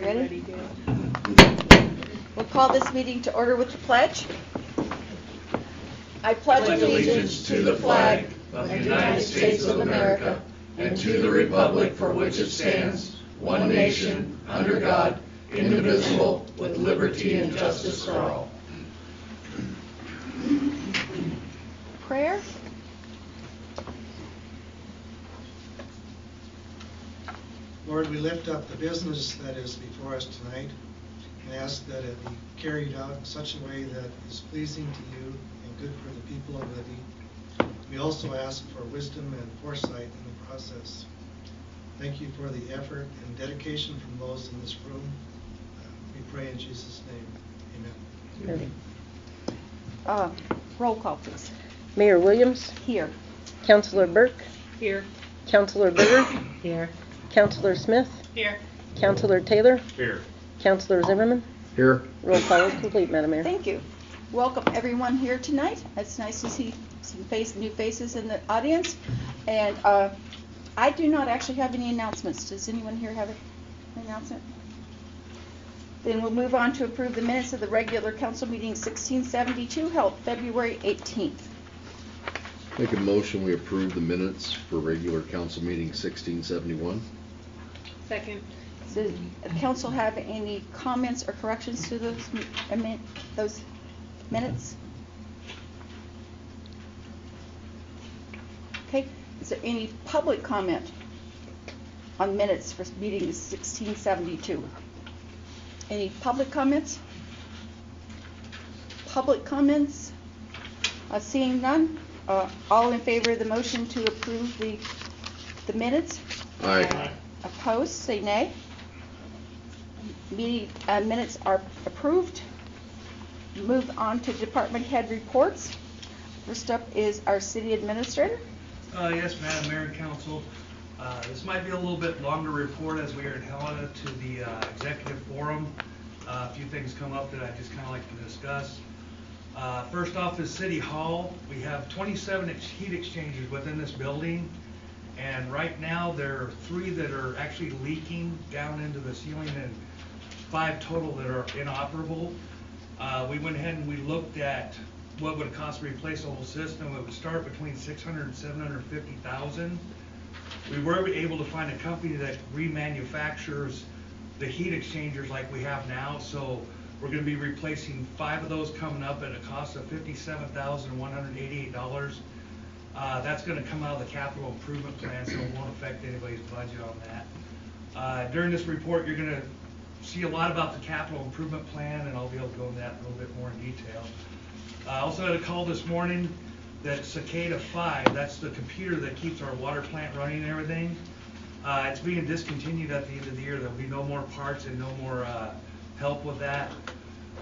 Ready? We'll call this meeting to order with the pledge. I pledge allegiance to the flag of the United States of America and to the republic for which it stands, one nation, under God, indivisible, with liberty and justice for all. Prayer. Lord, we lift up the business that is before us tonight and ask that it be carried out in such a way that is pleasing to you and good for the people of Libby. We also ask for wisdom and foresight in the process. Thank you for the effort and dedication from those in this room. We pray in Jesus' name. Amen. Roll call, please. Mayor Williams. Here. Councilor Burke. Here. Councilor Bitter. Here. Councilor Smith. Here. Councilor Taylor. Here. Councilor Zimmerman. Here. Roll call is complete, Madam Mayor. Thank you. Welcome everyone here tonight. It's nice to see some new faces in the audience. And I do not actually have any announcements. Does anyone here have an announcement? Then we'll move on to approve the minutes of the regular council meeting 1672 held February 18th. Make a motion we approve the minutes for regular council meeting 1671. Second. Does the council have any comments or corrections to those minutes? Okay. Is there any public comment on minutes for meeting 1672? Any public comments? Public comments? Seeing none. All in favor of the motion to approve the minutes? Aye. Opposed, say nay. Meeting minutes are approved. Move on to department head reports. First up is our city administrator. Yes, Madam Mayor and Council. This might be a little bit longer report as we are in Helena to the executive forum. A few things come up that I just kind of like to discuss. First off is City Hall. We have 27 heat exchangers within this building, and right now there are 3 that are actually leaking down into the ceiling and 5 total that are inoperable. We went ahead and we looked at what would it cost to replace the whole system. It would start between $600,000 and $750,000. We were able to find a company that remanufactures the heat exchangers like we have now, so we're going to be replacing 5 of those coming up at a cost of $57,188. That's going to come out of the capital improvement plan, so it won't affect anybody's budget on that. During this report, you're going to see a lot about the capital improvement plan, and I'll be able to go into that a little bit more in detail. I also had a call this morning that Cicada 5, that's the computer that keeps our water plant running and everything, it's being discontinued at the end of the year. There'll be no more parts and no more help with that.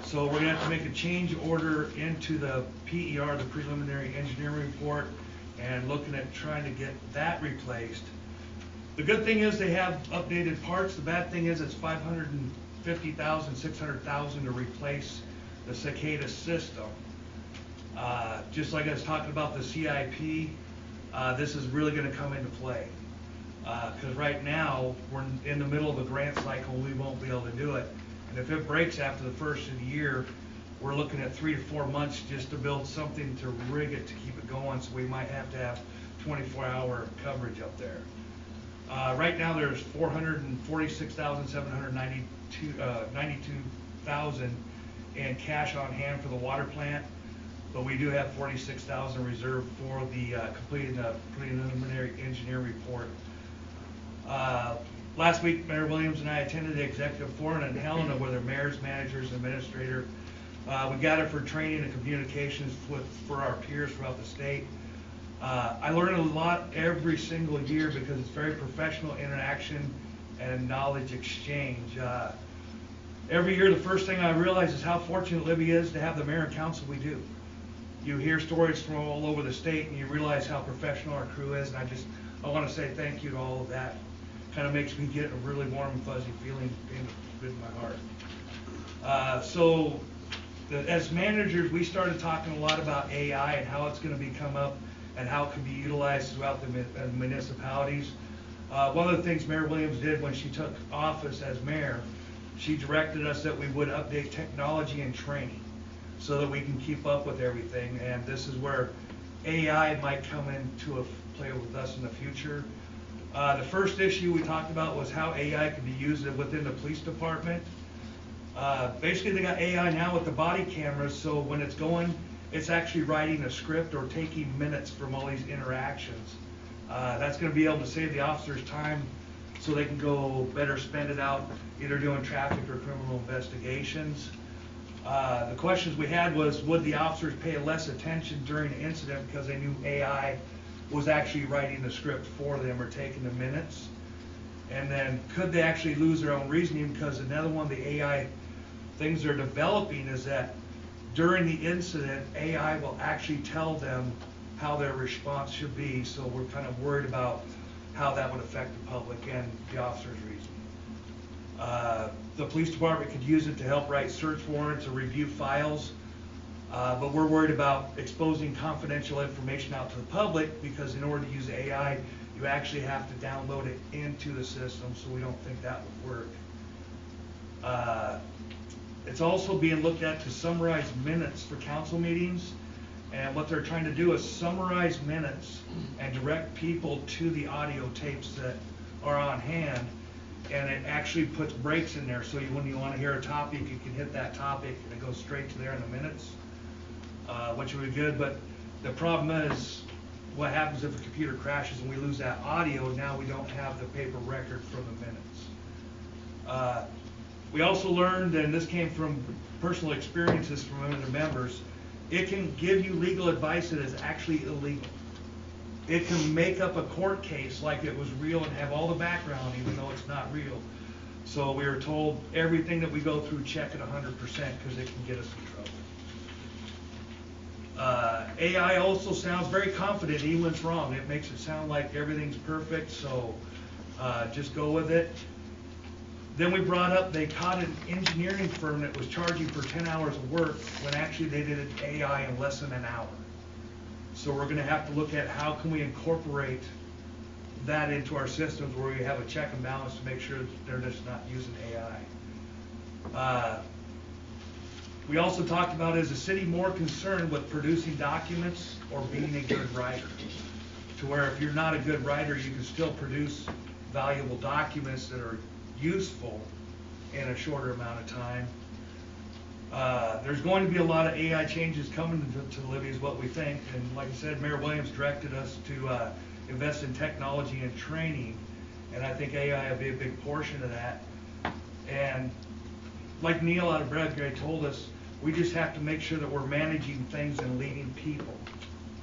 So we're going to have to make a change order into the PER, the preliminary engineering report, and looking at trying to get that replaced. The good thing is they have updated parts. The bad thing is it's $550,000, $600,000 to replace the Cicada system. Just like I was talking about the CIP, this is really going to come into play. Because right now we're in the middle of a grant cycle, we won't be able to do it. And if it breaks after the first of the year, we're looking at 3 to 4 months just to build something to rig it to keep it going. So we might have to have 24-hour coverage up there. Right now there's $446,792 in cash on hand for the water plant, but we do have $46,000 reserved for the completing the preliminary engineer report. Last week, Mayor Williams and I attended the executive forum in Helena where the mayors, managers, administrator. We gathered for training and communications for our peers throughout the state. I learn a lot every single year because it's very professional interaction and knowledge exchange. Every year, the first thing I realize is how fortunate Libby is to have the mayor and council we do. You hear stories from all over the state and you realize how professional our crew is, and I want to say thank you to all of that. Kind of makes me get a really warm and fuzzy feeling in my heart. As managers, we started talking a lot about AI and how it's going to come up and how it can be utilized throughout the municipalities. One of the things Mayor Williams did when she took office as mayor she directed us that we would update technology and training so that we can keep up with everything. And this is where AI might come into play with us in the future. The first issue we talked about was how AI can be used within the police department. Basically, they got AI now with the body cameras, so when it's going, it's actually writing a script or taking minutes from all these interactions. That's going to be able to save the officers time so they can go better spend it out either doing traffic or criminal investigations. The questions we had was, would the officers pay less attention during an incident because they knew AI was actually writing the script for them or taking the minutes? And then could they actually lose their own reasoning? Because another one of the AI things they're developing is that during the incident, AI will actually tell them how their response should be. So we're kind of worried about how that would affect the public and the officer's reasoning. The police department could use it to help write search warrants or review files. But we're worried about exposing confidential information out to the public, because in order to use AI, you actually have to download it into the system, so we don't think that would work. It's also being looked at to summarize minutes for council meetings, and what they're trying to do is summarize minutes and direct people to the audio tapes that are on hand, and it actually puts breaks in there, so when you want to hear a topic, you can hit that topic and it goes straight to there in the minutes, which would be good. But the problem is, what happens if a computer crashes and we lose that audio? Now we don't have the paper record from the minutes. We also learned, and this came from personal experiences from other members, it can give you legal advice that is actually illegal. It can make up a court case like it was real and have all the background even though it's not real. So we were told everything that we go through, check it 100% because it can get us in trouble. AI also sounds very confident even when it's wrong. It makes it sound like everything's perfect, so just go with it. Then we brought up they caught an engineering firm that was charging for 10 hours of work when actually they did an AI in less than an hour. So we're going to have to look at how can we incorporate that into our systems where we have a check and balance to make sure that they're just not using AI. We also talked about, is the city more concerned with producing documents or being a good writer? To where if you're not a good writer, you can still produce valuable documents that are useful in a shorter amount of time. There's going to be a lot of AI changes coming to Libby is what we think, and like I said, Mayor Williams directed us to invest in technology and training, and I think AI will be a big portion of that. And like Neil out of Bradbury told us, we just have to make sure that we're managing things and leading people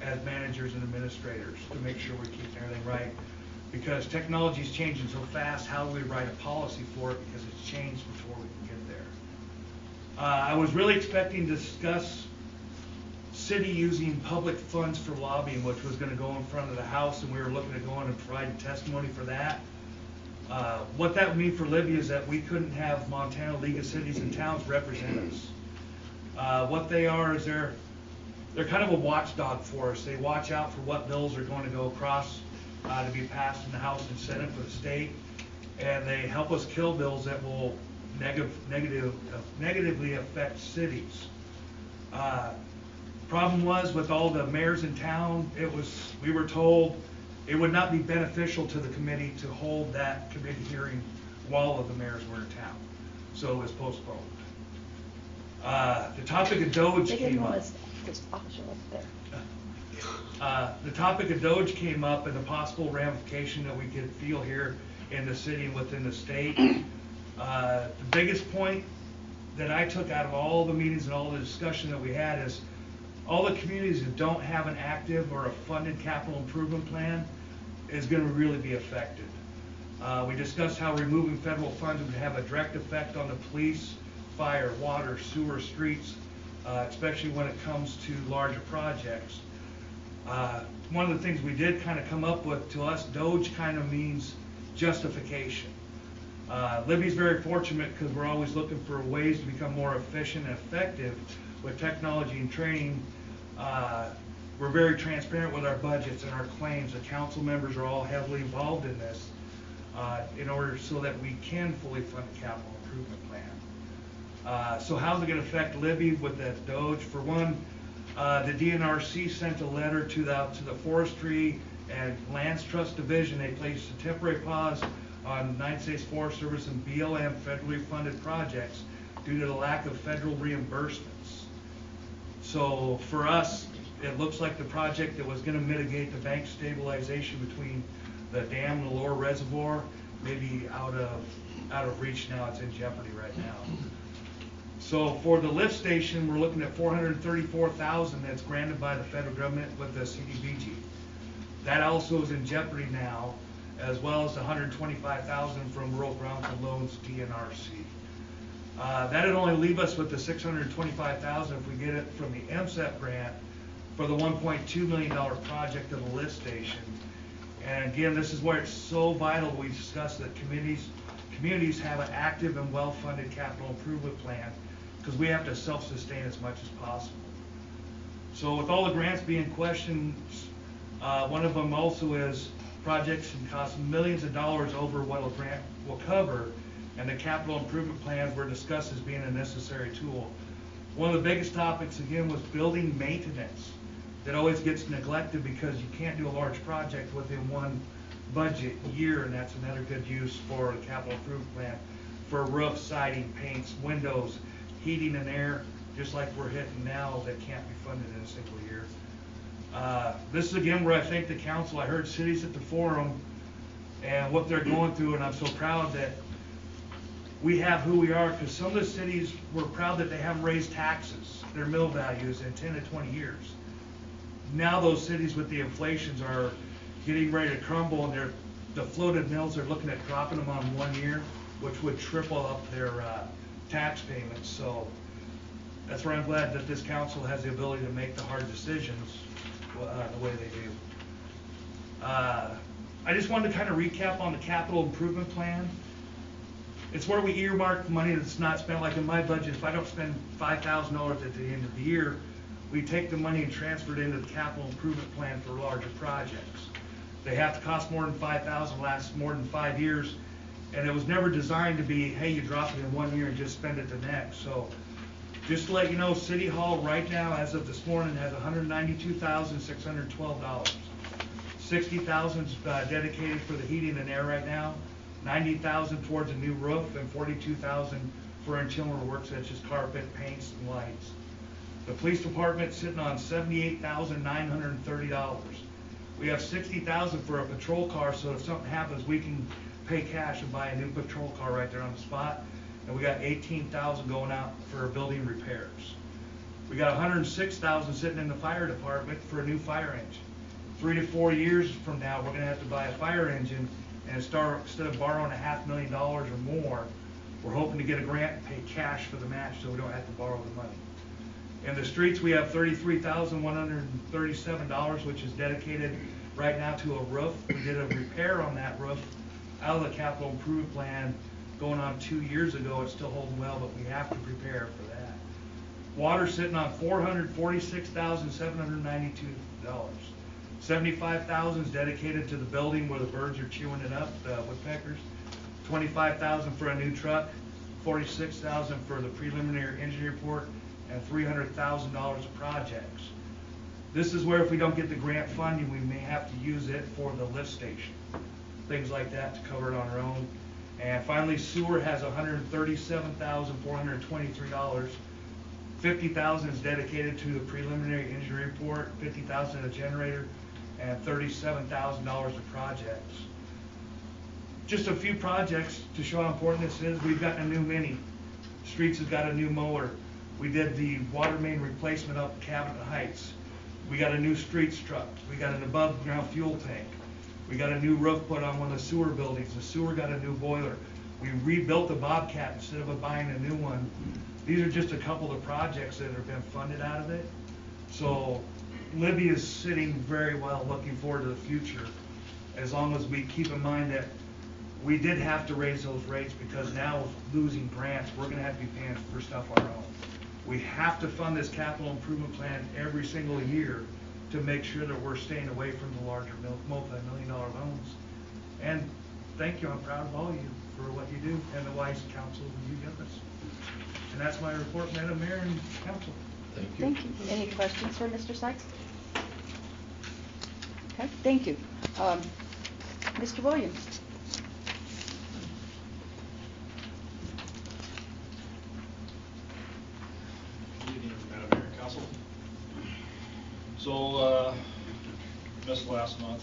as managers and administrators to make sure we're keeping everything right. Because technology is changing so fast, how do we write a policy for it? Because it's changed before we can get there. I was really expecting to discuss city using public funds for lobbying, which was going to go in front of the House, and we were looking at going and providing testimony for that. What that would mean for Libby is that we couldn't have Montana League of Cities and Towns represent us. What they are is they're kind of a watchdog for us. They watch out for what bills are going to go across to be passed in the House and Senate for the state, and they help us kill bills that will negatively affect cities. Problem was, with all the mayors in town, we were told it would not be beneficial to the committee to hold that committee hearing while all of the mayors were in town, so it was postponed. The topic of Doge came up. The topic of Doge came up and the possible ramification that we could feel here in the city and within the state. The biggest point that I took out of all the meetings and all the discussion that we had is all the communities that don't have an active or a funded capital improvement plan is going to really be affected. We discussed how removing federal funds would have a direct effect on the police, fire, water, sewer, streets, especially when it comes to larger projects. One of the things we did kind of come up with, to us, Doge kind of means justification. Libby's very fortunate because we're always looking for ways to become more efficient and effective with technology and training. We're very transparent with our budgets and our claims. The council members are all heavily involved in this. in order so that we can fully fund the capital improvement plan. So how's it going to affect Libby with that Doge? For one, the DNRC sent a letter to the Forestry and Lands Trust Division. They placed a temporary pause on United States Forest Service and BLM federally funded projects due to the lack of federal reimbursements. So for us, it looks like the project that was going to mitigate the bank stabilization between the dam and the lower reservoir may be out of reach now. It's in jeopardy right now. So for the lift station, we're looking at $434,000 that's granted by the federal government with the CDBG. That also is in jeopardy now, as well as $125,000 from Rural Ground Loans DNRC. That'd only leave us with the $625,000 if we get it from the MSEP grant for the $1.2 million project of the lift station. And again, this is where it's so vital we discuss that communities have an active and well-funded capital improvement plan, because we have to self-sustain as much as possible. So with all the grants being questioned, one of them also is projects can cost millions of dollars over what a grant will cover, and the capital improvement plans were discussed as being a necessary tool. One of the biggest topics again was building maintenance that always gets neglected because you can't do a large project within one budget year, and that's another good use for the capital improvement plan for roof, siding, paints, windows, heating and air, just like we're hitting now, that can't be funded in a single year. This is again where I think the council, I heard cities at the forum and what they're going through, and I'm so proud that we have who we are, because some of the cities were proud that they haven't raised taxes, their mill values, in 10 to 20 years. Now those cities with the inflations are getting ready to crumble, and the floated mills are looking at dropping them on 1 year, which would triple up their tax payments. So that's where I'm glad that this council has the ability to make the hard decisions the way they do. I just wanted to kind of recap on the capital improvement plan. It's where we earmark money that's not spent. Like in my budget, if I don't spend $5,000 at the end of the year, we take the money and transfer it into the capital improvement plan for larger projects. They have to cost more than $5,000, last more than 5 years, and it was never designed to be, hey, you drop it in 1 year and just spend it the next. So just to let you know, City Hall right now, as of this morning, has $192,612. $60,000 is dedicated for the heating and air right now, $90,000 towards a new roof, and $42,000 for ancillary work such as carpet, paints, and lights. The police department sitting on $78,930. We have $60,000 for a patrol car, so if something happens, we can pay cash and buy a new patrol car right there on the spot. And we got $18,000 going out for building repairs. We got $106,000 sitting in the fire department for a new fire engine. 3 to 4 years from now, we're going to have to buy a fire engine, and instead of borrowing $500,000 or more, we're hoping to get a grant and pay cash for the match so we don't have to borrow the money. In the streets, we have $33,137, which is dedicated right now to a roof. We did a repair on that roof out of the capital improvement plan going on 2 years ago. It's still holding well, but we have to prepare for that. Water sitting on $446,792. $75,000 is dedicated to the building where the birds are chewing it up, the woodpeckers. $25,000 for a new truck, $46,000 for the preliminary engineering report, and $300,000 of projects. This is where if we don't get the grant funding, we may have to use it for the lift station, things like that, to cover it on our own. And finally, sewer has $137,423. $50,000 is dedicated to the preliminary engineering report, $50,000 a generator, and $37,000 of projects. Just a few projects to show how important this is. We've got a new mini. Streets has got a new mower. We did the water main replacement up Cabinet Heights. We got a new streets truck. We got an above ground fuel tank. We got a new roof put on one of the sewer buildings. The sewer got a new boiler. We rebuilt the Bobcat instead of buying a new one. These are just a couple of the projects that have been funded out of it. So Libby is sitting very well, looking forward to the future, as long as we keep in mind that we did have to raise those rates, because now losing grants, we're going to have to be paying for stuff on our own. We have to fund this capital improvement plan every single year to make sure that we're staying away from the larger multi-million-dollar loans. And thank you. I'm proud of all of you for what you do and the wise counsel you give us. And that's my report, Madam Mayor and Council. Thank you. Thank you. Any questions for Mr. Sykes? Okay, thank you. Mr. Williams? Good evening, Madam Mayor and Council. So, missed last month.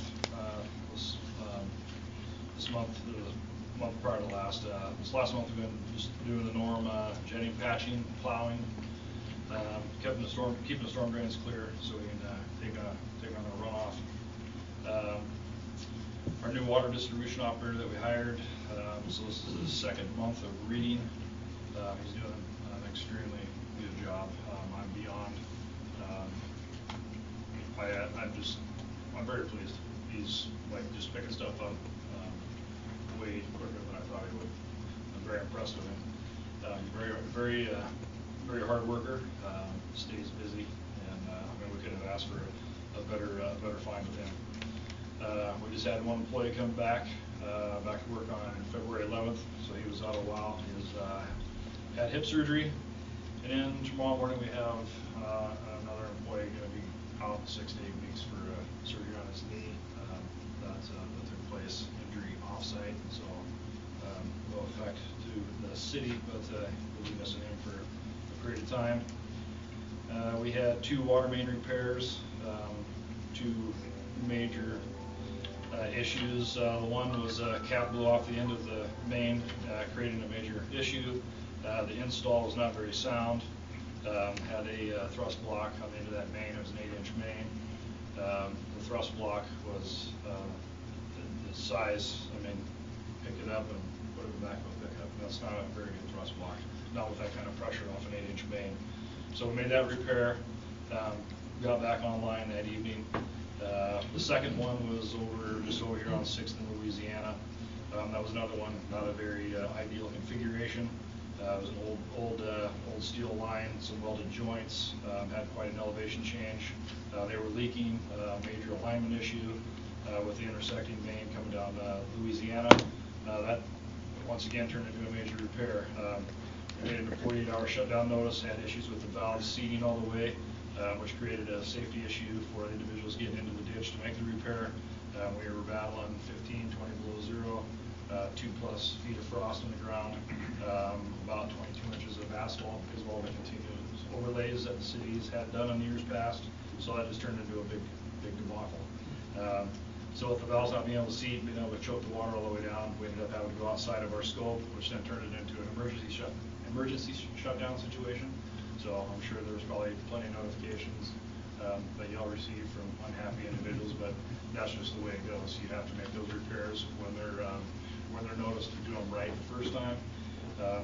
This month, the month prior to last. This last month we've been just doing the norm, jetting, patching, plowing, keeping the storm drains clear so we can take on the runoff. Our new water distribution operator that we hired, so this is his second month of reading. He's doing an extremely good job. I'm beyond. I'm very pleased. He's like just picking stuff up way quicker than I thought he would. I'm very impressed with him. Very hard worker. Stays busy, and we couldn't have asked for a better find with him. We just had one employee come back to work on February 11th, so he was out a while. He was had hip surgery, and then tomorrow morning we have another employee going to be out 6 to 8 weeks for surgery on his knee that took place, injury offsite, so no effect to the city, but we'll be missing him for a period of time. We had 2 water main repairs, 2 major issues. One was cap blew off the end of the main, creating a major issue. The install was not very sound. Had a thrust block on the end of that main. It was an 8-inch main. The thrust block was the size. I mean, pick it up and put it back with pickup. That's not a very good thrust block. Not with that kind of pressure off an 8-inch main. So we made that repair. Got back online that evening. The second one was just over here on 6th in Louisiana. That was another one, not a very ideal configuration. It was an old steel line, some welded joints, had quite an elevation change. They were leaking, major alignment issue with the intersecting main coming down Louisiana. That once again turned into a major repair. We made a 48-hour shutdown notice, had issues with the valves seating all the way, which created a safety issue for individuals getting into the ditch to make the repair. We were battling 15, 20 below zero, 2+ feet of frost on the ground, about 22 inches of asphalt because of all the continuous overlays that the cities had done in the years past. So that just turned into a big debacle. So with the valves not being able to seat, being able to choke the water all the way down, we ended up having to go outside of our scope, which then turned it into an emergency shutdown situation. So I'm sure there was probably plenty of notifications that y'all received from unhappy individuals, but that's just the way it goes. You have to make those repairs when they're noticed to do them right the first time.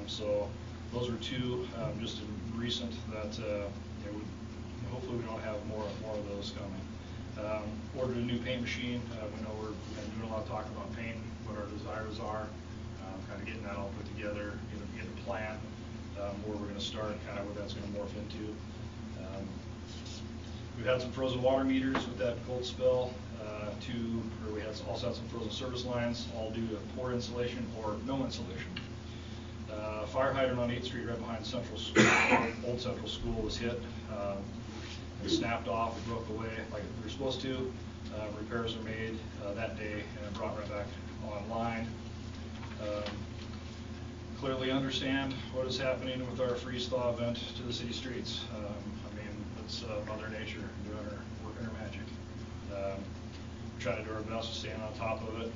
So those are 2 just in recent that hopefully we don't have more of those coming. Ordered a new paint machine. We know we've been doing a lot of talk about paint, what our desires are, kind of getting that all put together, get a plan where we're going to start, kind of what that's going to morph into. We've had some frozen water meters with that cold spell. We also had some frozen service lines, all due to poor insulation or no insulation. Fire hydrant on 8th Street right behind Central School, old Central School, was hit. It snapped off, it broke away like we were supposed to. Repairs are made that day and brought right back online. Clearly understand what is happening with our freeze-thaw event to the city streets. I mean, it's Mother Nature working her magic. Trying to do our best to stay on top of it.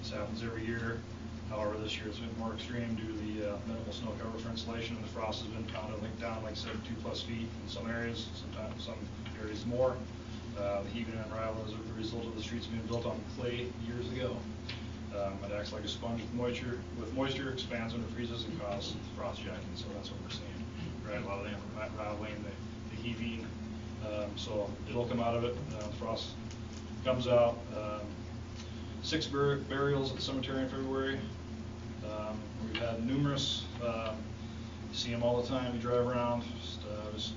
This happens every year. However, this year it's been more extreme due to the minimal snow cover for insulation, and the frost has been pounded down, like I said, 2+ feet in some areas, sometimes some areas more. The heaving and unraveling is a result of the streets being built on clay years ago. It acts like a sponge with moisture, expands when it freezes and causes frost jacking, so that's what we're seeing. Right, a lot of the unraveling, the heaving, so it'll come out of it. Frost comes out. 6 burials at the cemetery in February. We've had numerous, you see them all the time, you drive around, just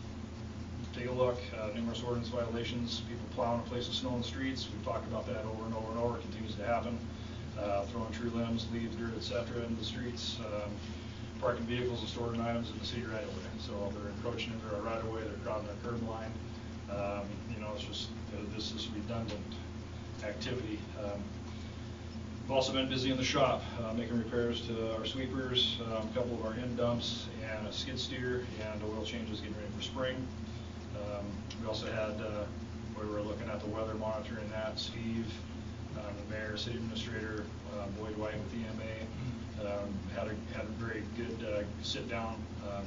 take a look, numerous ordinance violations, people plowing in place of snow in the streets. We've talked about that over and over and over, it continues to happen. throwing tree limbs, leaves, dirt, etc. into the streets, parking vehicles and storing items in the city right away. So they're encroaching into our right of way, they're crowding our curb line. You know, it's just, this is redundant activity. We've also been busy in the shop, making repairs to our sweepers, a couple of our end dumps, and a skid steer, and oil changes getting ready for spring. We also had, we were looking at the weather, monitoring that. Steve, the mayor, city administrator, Boyd White with EMA, had a very good sit-down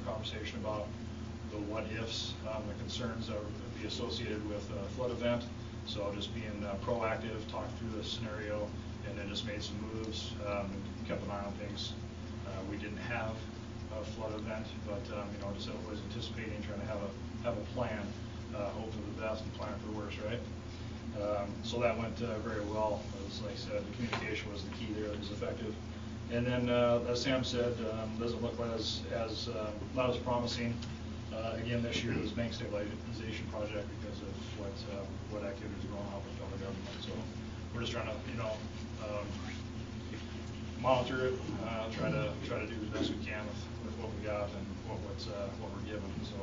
conversation about the what-ifs, the concerns that would be associated with a flood event. So just being proactive, talk through the scenario, and then just made some moves, kept an eye on things. We didn't have a flood event, but you know, just always anticipating, trying to have a plan, hope for the best and plan for the worst, right? So that went very well. As like I said, the communication was the key there. It was effective. And then, as Sam said, doesn't look as not as promising again this year as bank stabilization project because of what activities are going on with federal government. So we're just trying to, you know, monitor it, try to do the best we can with what we got and what we're given. So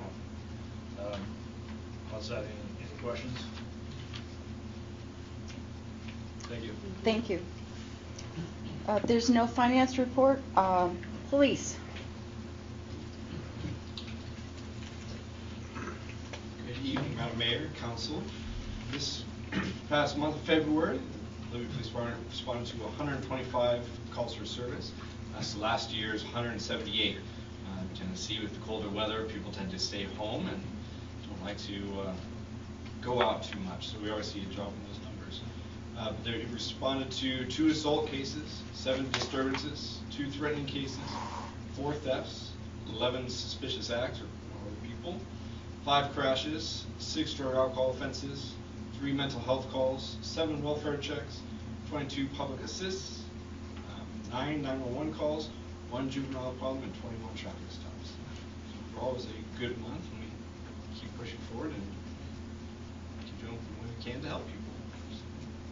outside, any questions? Thank you. Thank you. There's no finance report. Police. Good evening, Madam Mayor, Council. This past month of February, Libby Police Department responded to 125 calls for service. That's last year's 178. Tennessee, with the colder weather, people tend to stay home and don't like to go out too much, so we always see a drop in those numbers. But they responded to 2 assault cases, 7 disturbances, 2 threatening cases, 4 thefts, 11 suspicious acts or people, 5 crashes, 6 drug alcohol offenses, 3 mental health calls, 7 welfare checks, 22 public assists, 9 911 calls, 1 juvenile problem, and 21 traffic stops. So overall, it was a good month, and we keep pushing forward and keep doing what we can to help people.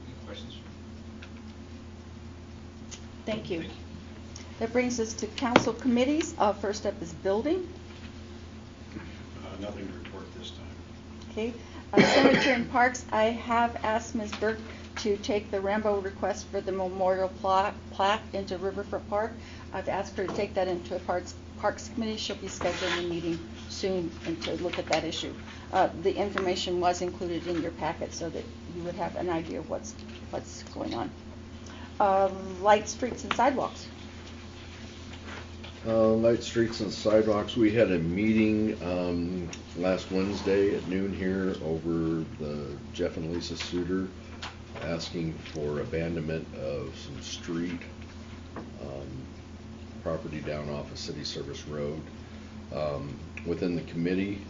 Any questions? Thank you. Thank you. That brings us to council committees. First up is building. Nothing to report this time. Okay. Cemetery and Parks, I have asked Ms. Burke to take the Rambo request for the memorial plaque into Riverfront Park. I've asked her to take that into a Parks Committee. She'll be scheduling a meeting soon and to look at that issue. The information was included in your packet so that you would have an idea of what's going on. Light streets and sidewalks. Light streets and sidewalks. We had a meeting last Wednesday at noon here over the Jeff and Lisa Suter asking for abandonment of some street property down off of City Service Road. Within the committee,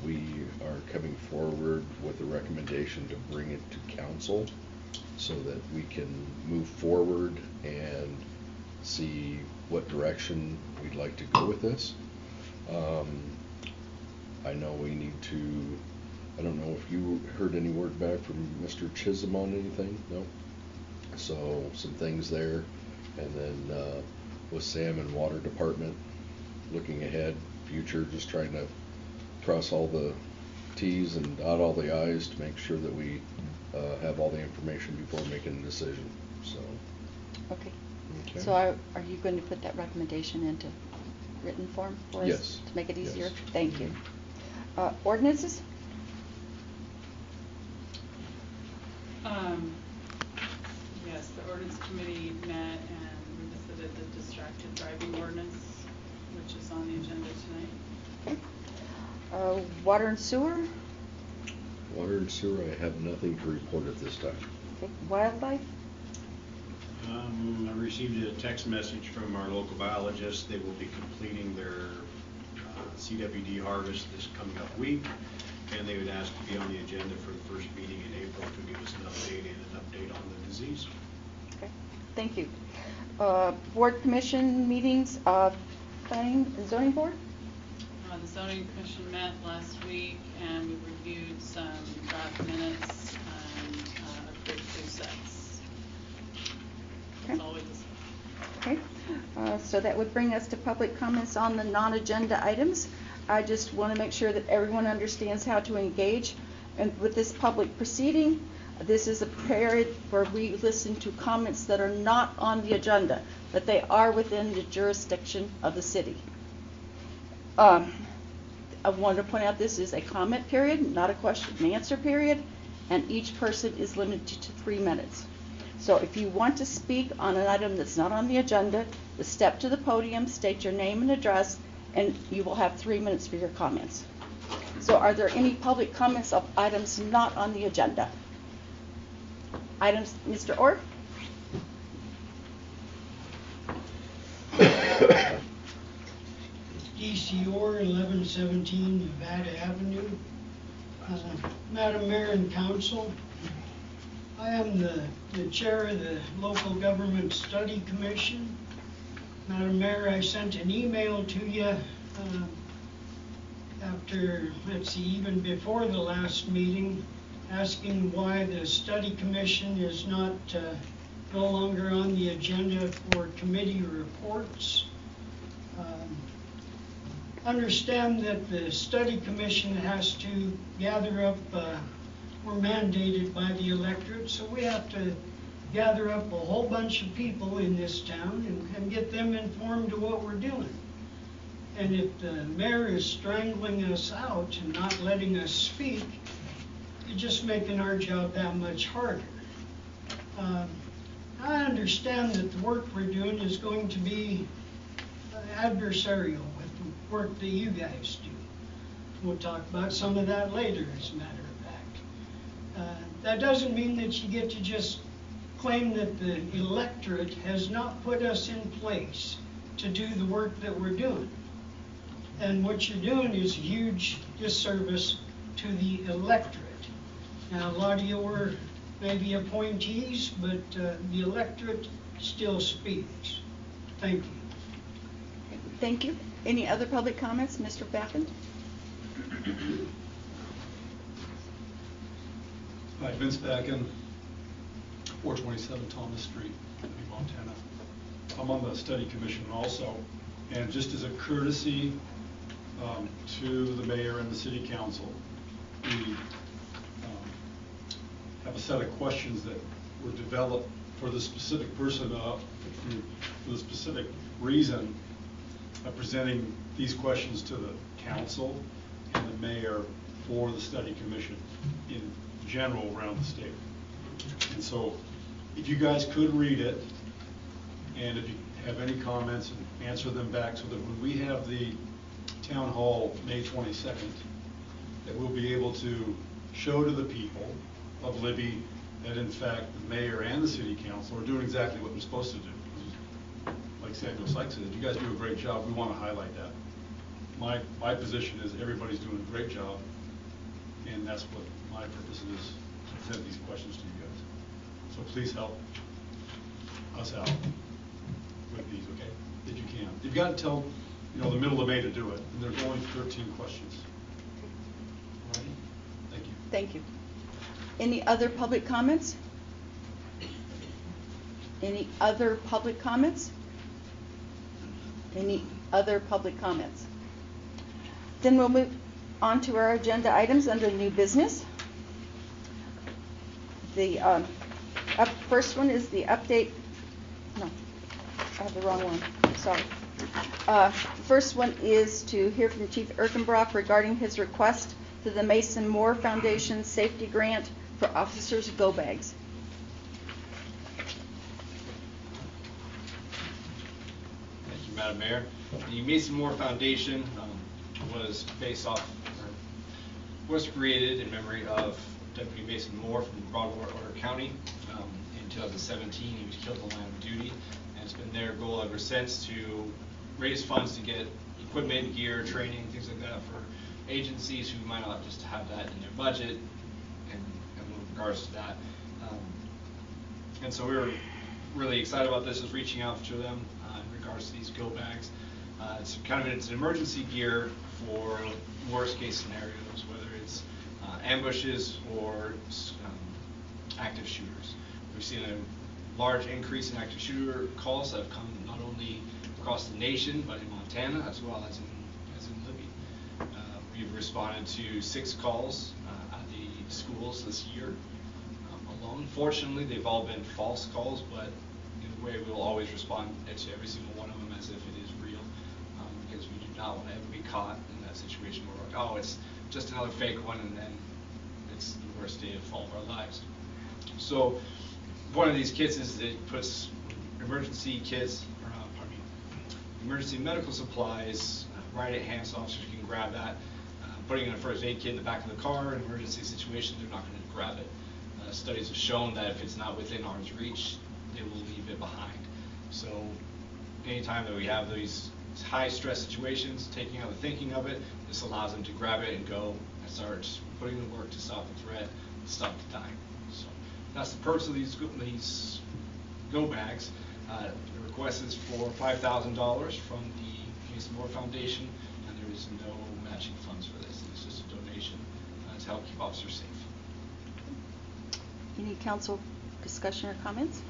we are coming forward with a recommendation to bring it to council so that we can move forward and see what direction we'd like to go with this. I know we need to, I don't know if you heard any word back from Mr. Chisholm on anything? No? So some things there, and then with Sam and Water Department, looking ahead, future, just trying to cross all the T's and dot all the I's to make sure that we have all the information before making a decision. So. Okay. Okay. So are you going to put that recommendation into written form for us? Yes. To make it easier? Yes. Thank you. Ordinances? Yes, the ordinance committee met and revisited the distracted driving ordinance, which is on the agenda tonight. Okay. Water and sewer? Water and sewer, I have nothing to report at this time. Okay. Wildlife? I received a text message from our local biologist. They will be completing their CWD harvest this coming up week, and they would ask to be on the agenda for the first meeting in April to give us an update on the disease. Okay. Thank you. Board commission meetings, planning and zoning board? The zoning commission met last week and we reviewed some draft minutes and approved 2 sets. That's all we discussed. Okay, so that would bring us to public comments on the non-agenda items. I just want to make sure that everyone understands how to engage and with this public proceeding. This is a period where we listen to comments that are not on the agenda, but they are within the jurisdiction of the city. I want to point out this is a comment period, not a question and answer period, and each person is limited to 3 minutes. So if you want to speak on an item that's not on the agenda, just step to the podium, state your name and address, and you will have 3 minutes for your comments. So are there any public comments of items not on the agenda? Items, Mr. Orr? DC Orr, 1117 Nevada Avenue. Madam Mayor and Council, I am the chair of the Local Government Study Commission. Madam Mayor, I sent an email to you after, let's see, even before the last meeting, asking why the study commission is not no longer on the agenda for committee reports. Understand that the study commission has to gather up, we're mandated by the electorate, so we have to gather up a whole bunch of people in this town and get them informed of what we're doing. And if the mayor is strangling us out and not letting us speak, you're just making our job that much harder. I understand that the work we're doing is going to be adversarial with the work that you guys do. We'll talk about some of that later, as a matter of fact. That doesn't mean that you get to just claim that the electorate has not put us in place to do the work that we're doing. And what you're doing is a huge disservice to the electorate. Now, a lot of you were maybe appointees, but the electorate still speaks. Thank you. Thank you. Any other public comments, Mr. Baffin? Hi, Vince Backen, 427 Thomas Street, Montana. I'm on the study commission also, and just as a courtesy to the mayor and the city council, we have a set of questions that were developed for the specific person, for the specific reason of presenting these questions to the council and the mayor for the study commission in general around the state. And so if you guys could read it, and if you have any comments, and answer them back, so that when we have the town hall May 22nd, that we'll be able to show to the people of Libby that in fact the mayor and the city council are doing exactly what they're supposed to do. Like Samuel Sykes said, you guys do a great job. We want to highlight that. My position is everybody's doing a great job, and that's what my purpose is, to present these questions to you guys. So please help us out with these, okay? If you can. You've got until the middle of May to do it, and there's only 13 questions. All right? Thank you. Thank you. Any other public comments? Any other public comments? Any other public comments? Then we'll move on to our agenda items under new business. The first one is the update. No, I have the wrong one. Sorry. First one is to hear from Chief Erkenbrock regarding his request to the Mason Moore Foundation safety grant for officers' go bags. Thank you, Madam Mayor. The Mason Moore Foundation was created in memory of Deputy Mason Moore from Broadwater County. In 2017, he was killed in the line of duty, and it's been their goal ever since to raise funds to get equipment, gear, training, things like that for agencies who might not just have that in their budget, and in regards to that. And so we were really excited about this, is reaching out to them in regards to these go bags. It's an emergency gear for worst case scenarios, whether it's ambushes or active shooters. We've seen large increase in active shooter calls that have come not only across the nation, but in Montana as well as in Libby. We've responded to 6 calls at the schools this year alone. Fortunately, they've all been false calls, but in a way we'll always respond to every single one of them as if it is real, because we do not want to ever be caught in that situation where we're like, oh, it's just another fake one, and then it's the worst day of all of our lives. So one of these kits is it puts emergency kits, emergency medical supplies right at hand, so officers can grab that. Putting in a first aid kit in the back of the car in emergency situations, they're not going to grab it. Studies have shown that if it's not within arm's reach, they will leave it behind. So anytime that we have these high stress situations, taking out the thinking of it, this allows them to grab it and go and start putting the work to stop the threat, stop the dying. So that's the purpose of these go bags. The request is for $5,000 from the Jason Moore Foundation, and there is no matching funds for this. It's just a donation to help keep officers safe. Any council discussion or comments?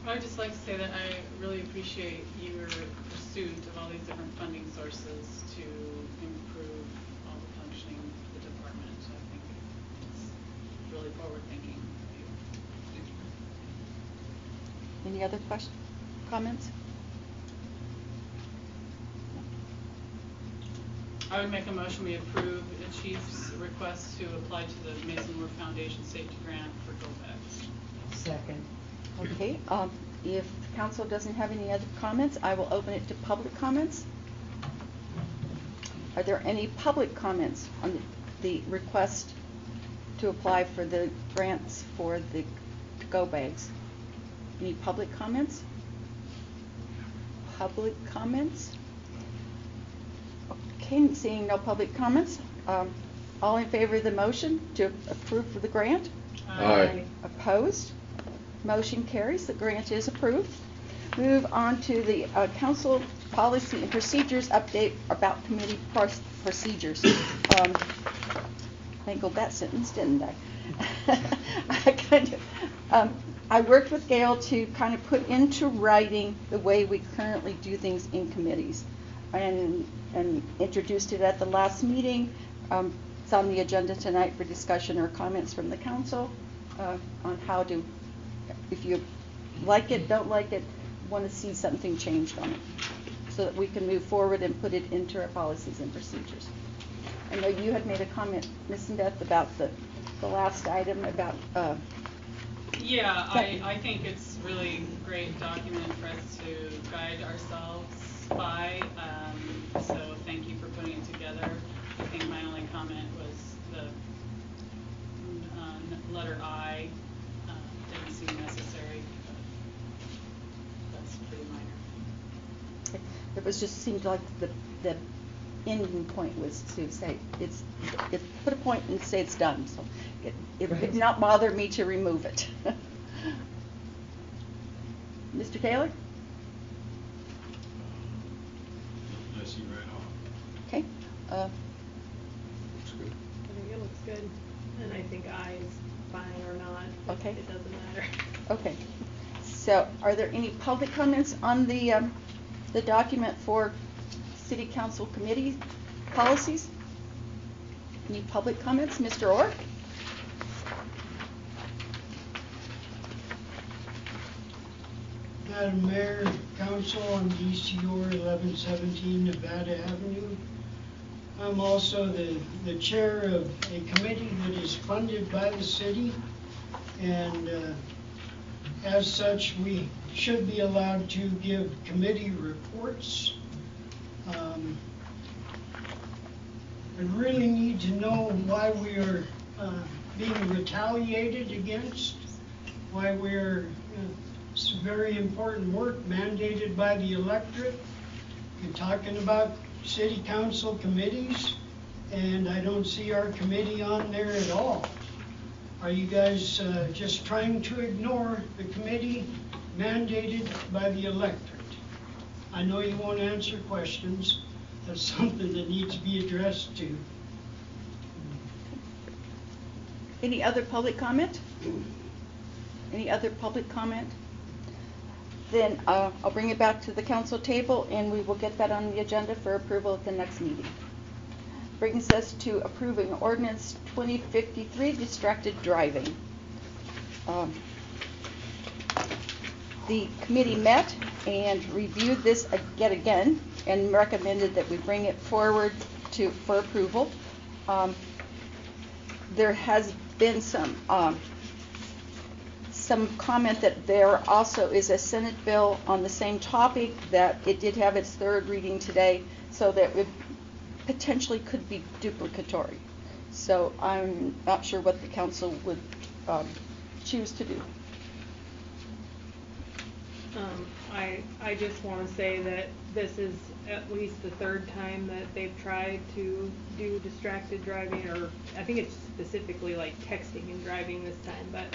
I'd just like to say that I really appreciate your pursuit of all these different funding sources to improve all the functioning of the department. I think it's really forward-thinking of you. Any other questions, comments? I would make a motion we approve the chief's request to apply to the Mason Moore Foundation Safety Grant for go bags. Second. Okay, if the council doesn't have any other comments, I will open it to public comments. Are there any public comments on the request to apply for the grants for the go bags? Any public comments? Public comments? Okay, seeing no public comments, all in favor of the motion to approve for the grant? Aye. Opposed? Motion carries. The grant is approved. Move on to the council policy and procedures update about committee procedures. I mangled that sentence, didn't I? I worked with Gail to kind of put into writing the way we currently do things in committees, and introduced it at the last meeting. It's on the agenda tonight for discussion or comments from the council on how to, if you like it, don't like it, want to see something changed on it, so that we can move forward and put it into our policies and procedures. I know you had made a comment, Ms. Beth, about the last item about yeah, I think it's really great document for us to guide ourselves by, so thank you for putting it together. I think my only comment was the letter I didn't seem necessary, but that's pretty minor. It was just seemed like the ending point was to say it's put a point and say it's done. So it Right. did not bother me to remove it. Mr. Taylor? I see right on. Okay. Looks good. I think it looks good, and I think I is fine or not. Okay. It doesn't matter. Okay. So, are there any public comments on the document for City Council committee policies? Any public comments, Mr. Orr? Madam Mayor, Council, I'm DCO 1117 Nevada Avenue. I'm also the chair of a committee that is funded by the city, and as such, we should be allowed to give committee reports. I really need to know why we are being retaliated against, why we're it's very important work mandated by the electorate. You're talking about city council committees, and I don't see our committee on there at all. Are you guys just trying to ignore the committee mandated by the electorate? I know you won't answer questions. That's something that needs to be addressed to. Any other public comment? Any other public comment? Then I'll bring it back to the council table and we will get that on the agenda for approval at the next meeting. Brings us to approving ordinance 2053, distracted driving. The committee met and reviewed this yet again and recommended that we bring it forward for approval. There has been some comment that there also is a Senate bill on the same topic, that it did have its third reading today, so that it potentially could be duplicatory. So I'm not sure what the council would choose to do. I just want to say that this is at least the third time that they've tried to do distracted driving, or I think it's specifically like texting and driving this time, but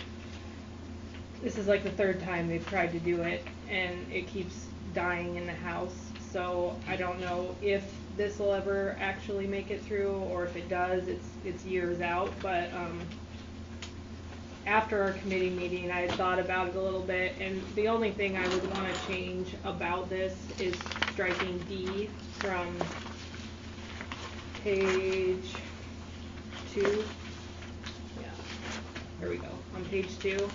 this is like the third time they've tried to do it, and it keeps dying in the House. So I don't know if this will ever actually make it through, or if it does, it's years out. But after our committee meeting, I had thought about it a little bit, and the only thing I would want to change about this is striking D from page 2. Yeah, there we go, on page 2.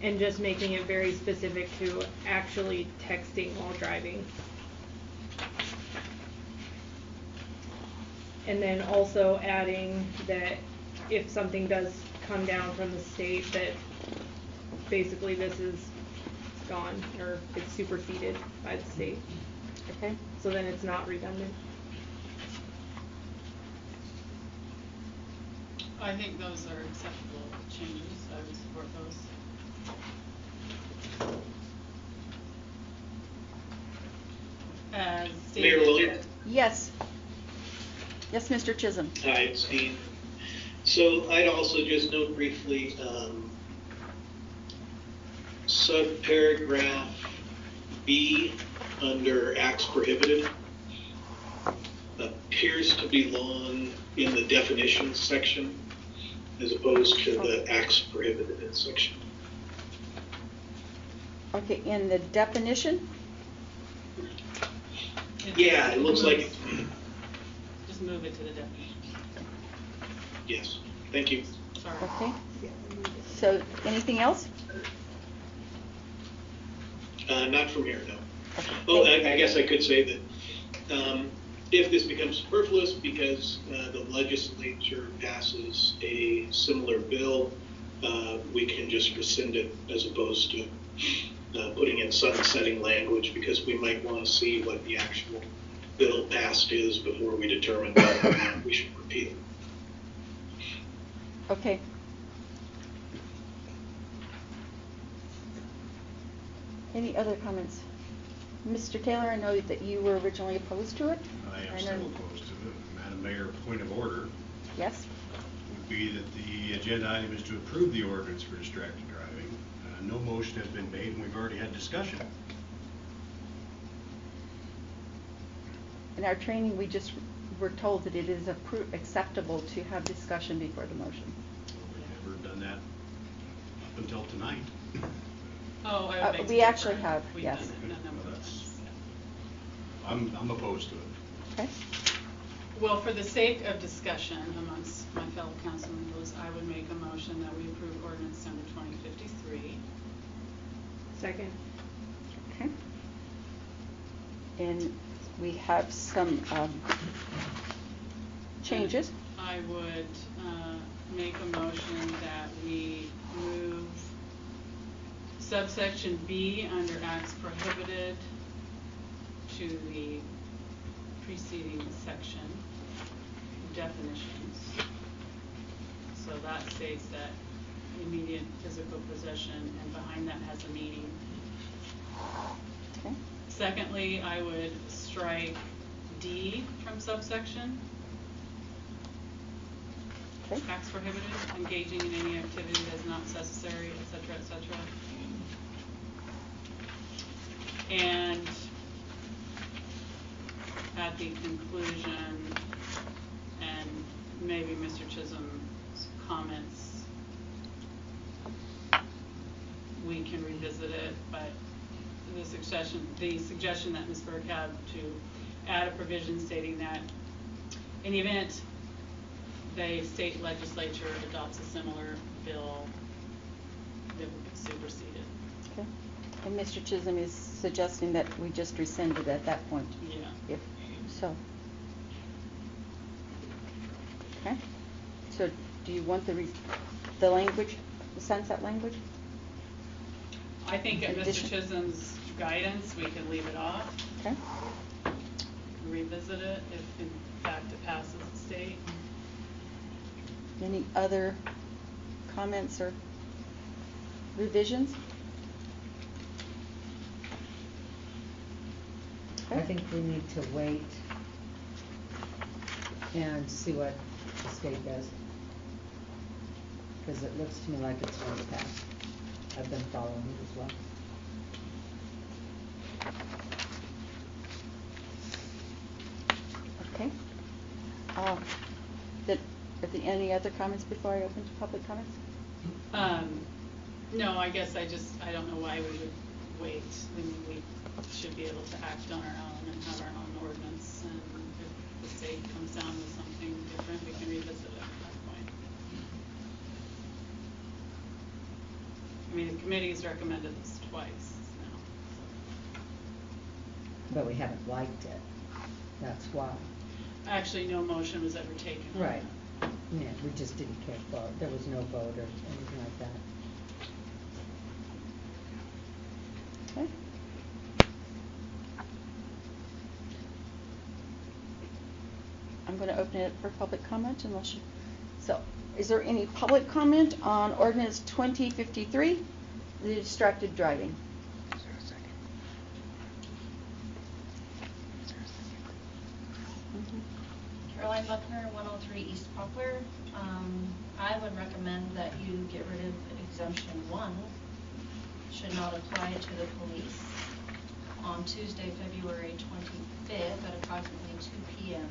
And just making it very specific to actually texting while driving. And then also adding that if something does come down from the state, that basically this is gone, or it's superseded by the state. Okay. So then it's not redundant. I think those are acceptable changes. I would support those. Mayor Williams? Yes. Yes, Mr. Chisholm. Hi, it's Steve. So I'd also just note briefly, subparagraph B under acts prohibited appears to belong in the definitions section as opposed to the acts prohibited section. Okay, in the definition? Yeah, it looks like. Just move it to the definition. Yes, thank you. Sorry. Okay. So, anything else? Not from here, no. Oh, I guess I could say that if this becomes superfluous because the legislature passes a similar bill, we can just rescind it as opposed to putting in sunsetting language, because we might want to see what the actual bill passed is before we determine whether or not we should repeal it. Okay. Any other comments? Mr. Taylor, I know that you were originally opposed to it. I am still opposed to it. Madam Mayor, point of order. Yes. Would be that the agenda item is to approve the ordinance for distracted driving. No motion has been made, and we've already had discussion. In our training, we just were told that it is acceptable to have discussion before the motion. We've never done that up until tonight. Oh, I would we actually have, We've yes. done it a number of times. I'm opposed to it. Okay. Well, for the sake of discussion amongst my fellow council members, I would make a motion that we approve ordinance number 2053. Second. Okay. And we have some changes. I would make a motion that we move subsection B under acts prohibited to the preceding section, definitions. So that states that immediate physical possession, and behind that has a meaning. Okay. Secondly, I would strike D from subsection. Okay. Acts prohibited, engaging in any activity that is not necessary, etc., etc. And at the conclusion, and maybe Mr. Chisholm's comments we can revisit it, but the suggestion that Ms. Berg had to add a provision stating that in the event the state legislature adopts a similar bill, that would be superseded. Okay. And Mr. Chisholm is suggesting that we just rescind it at that point. Yeah. If so. Okay. So do you want the language, the sunset language? I think at Mr. Addition. Chisholm's guidance, we can leave it off. Okay. Revisit it if in fact it passes the state. Any other comments or revisions? I think we need to wait and see what the state does. Because it looks to me like it's going to pass. I've been following it as well. Okay. Any other comments before I open to public comments? No, I guess I don't know why we would wait. I mean, we should be able to act on our own and have our own ordinance, and if the state comes down with something different, we can revisit it at that point. I mean, the committee's recommended this twice now. But we haven't liked it. That's why. Actually, no motion was ever taken. on Right. that. Yeah, we just didn't care for it. There was no vote or anything like that. Okay. I'm going to open it for public comment unless you. So, is there any public comment on ordinance 2053, the distracted driving? Is there a second? Caroline Buckner, 103 East Poplar. I would recommend that you get rid of exemption 1. Should not apply to the police. On Tuesday, February 25th at approximately 2 p.m.,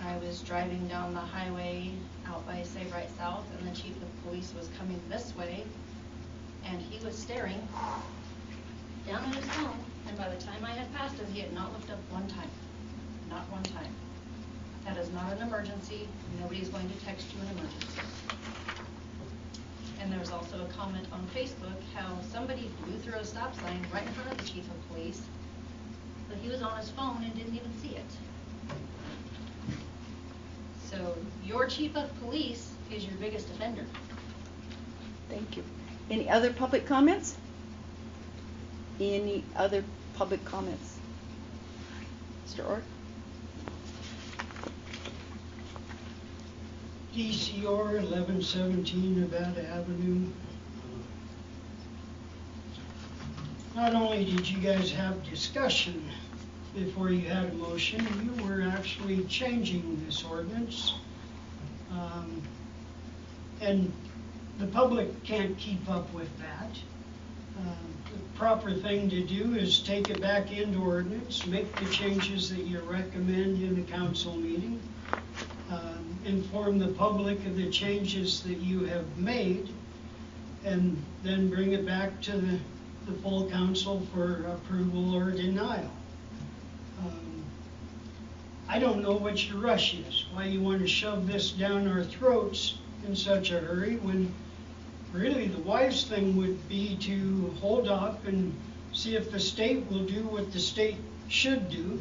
I was driving down the highway out by Save Right South, and the chief of police was coming this way, and he was staring down at his phone, and by the time I had passed him, he had not looked up one time. Not one time. That is not an emergency. Nobody's going to text you an emergency. And there was also a comment on Facebook how somebody blew through a stop sign right in front of the chief of police, but he was on his phone and didn't even see it. So your chief of police is your biggest offender. Thank you. Any other public comments? Any other public comments? Mr. Orr? DCR 1117 Nevada Avenue. Not only did you guys have discussion before you had a motion, you were actually changing this ordinance. And the public can't keep up with that. The proper thing to do is take it back into ordinance, make the changes that you recommend in the council meeting, inform the public of the changes that you have made, and then bring it back to the full council for approval or denial. I don't know what your rush is, why you want to shove this down our throats in such a hurry, when really the wise thing would be to hold up and see if the state will do what the state should do.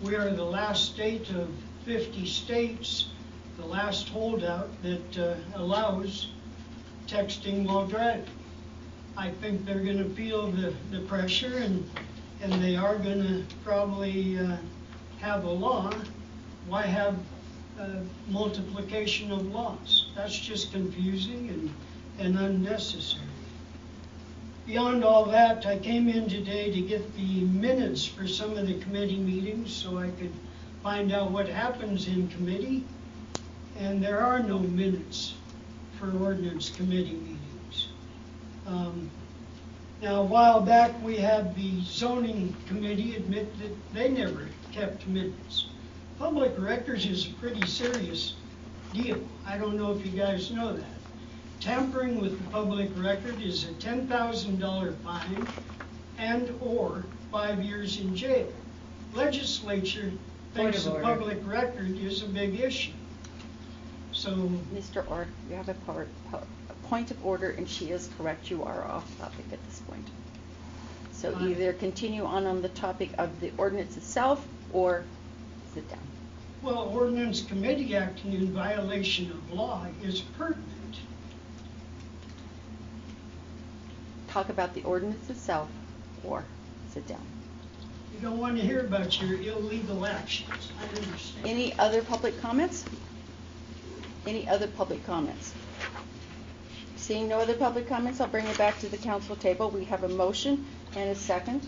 We are the last state of 50 states, the last holdout that allows texting while driving. I think they're going to feel the pressure, and they are going to probably have a law. Why have multiplication of laws? That's just confusing and unnecessary. Beyond all that, I came in today to get the minutes for some of the committee meetings so I could find out what happens in committee, and there are no minutes for ordinance committee meetings. Now, a while back, we had the zoning committee admit that they never kept minutes. Public records is a pretty serious deal. I don't know if you guys know that. Tampering with the public record is a $10,000 fine and/or 5 years in jail. Legislature thinks the public record is a big issue. So, Mr. Orr, you have a point of order, and she is correct. You are off topic at this point. So either continue on the topic of the ordinance itself, or sit down. well, ordinance committee acting in violation of law is pertinent. Talk about the ordinance itself, or sit down. You don't want to hear about your illegal actions. I understand. Any other public comments? Any other public comments? Seeing no other public comments, I'll bring it back to the council table. We have a motion and a second.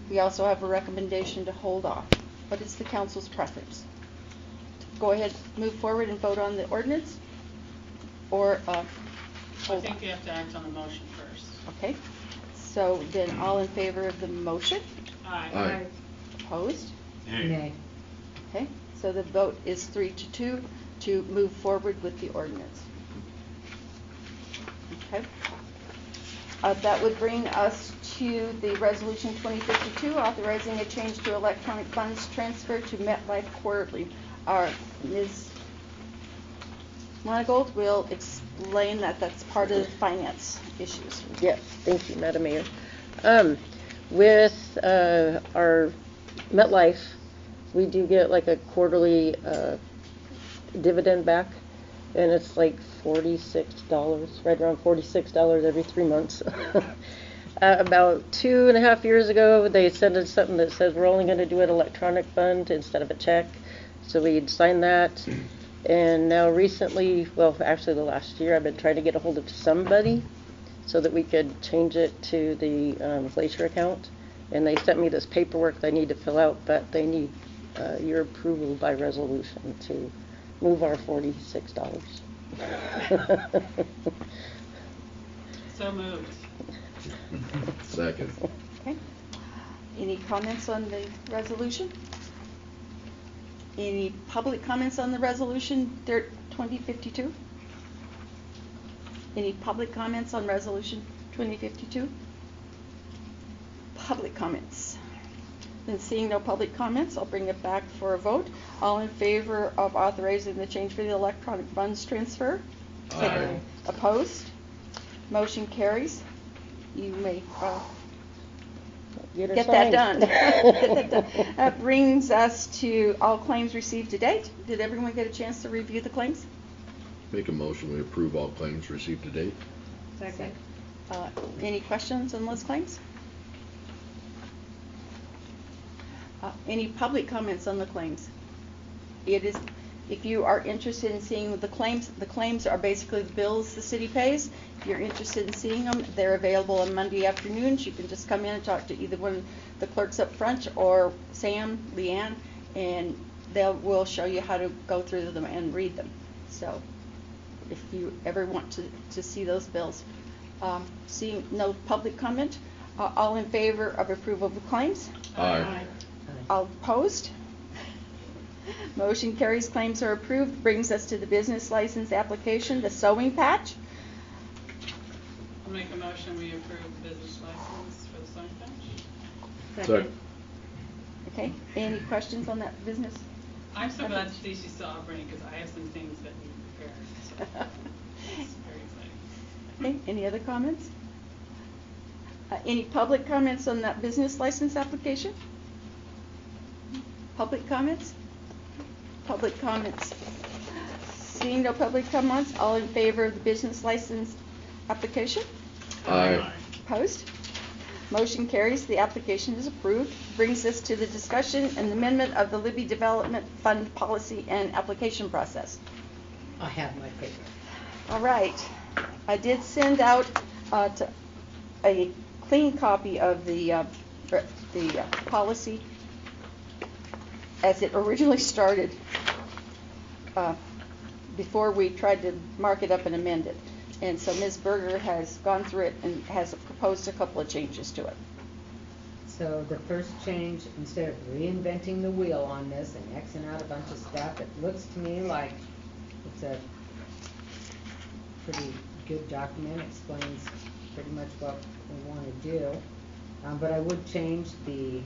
We also have a recommendation to hold off. What is the council's preference? Go ahead, move forward and vote on the ordinance? Or I hold think on? you have to act on the motion first. Okay. So then all in favor of the motion? Aye. Aye. Opposed? Nay. Okay, so the vote is 3-2 to move forward with the ordinance. Okay. That would bring us to the resolution 2052, authorizing a change to electronic funds transfer to MetLife quarterly. Ms. Monagold will explain that that's part of the finance issues. Yes, thank you, Madam Mayor. With our MetLife, we do get like a quarterly dividend back, and it's like $46, right around $46 every 3 months. About 2.5 years ago, they sent us something that says we're only going to do an electronic fund instead of a check, so we'd sign that. And now recently, well, actually the last year, I've been trying to get a hold of somebody so that we could change it to the Glacier account. And they sent me this paperwork that I need to fill out, but they need your approval by resolution to move our $46. So moved. Second. Okay. Any comments on the resolution? Any public comments on the resolution 2052? Any public comments on resolution 2052? Public comments. Then seeing no public comments, I'll bring it back for a vote. All in favor of authorizing the change for the electronic funds transfer? Aye. Opposed? Motion carries. You may Get that signed. done. Get that done. That brings us to all claims received to date. Did everyone get a chance to review the claims? Make a motion, we approve all claims received to date. Second. Any questions on those claims? Any public comments on the claims? If you are interested in seeing the claims are basically the bills the city pays. If you're interested in seeing them, they're available on Monday afternoons. You can just come in and talk to either one of the clerks up front or Sam, Leanne, and will show you how to go through them and read them. So if you ever want to see those bills. Seeing no public comment, all in favor of approval of the claims? Aye. All opposed? Motion carries. Claims are approved. Brings us to the business license application, the sewing patch. I'll make a motion, we approve the business license for the sewing patch. Second. Okay, any questions on that business? I'm so glad Stacy's still operating because I have some things that need repaired. So it's very exciting. Okay, any other comments? Any public comments on that business license application? Public comments? Public comments. Seeing no public comments, all in favor of the business license application? Aye. Opposed? Motion carries. The application is approved. Brings us to the discussion and amendment of the Libby Development Fund policy and application process. I have my paper. All right. I did send out a clean copy of the policy as it originally started before we tried to mark it up and amend it. And so Ms. Berger has gone through it and has proposed a couple of changes to it. So the first change, instead of reinventing the wheel on this and Xing out a bunch of stuff, it looks to me like it's a pretty good document, explains pretty much what we want to do. But I would change the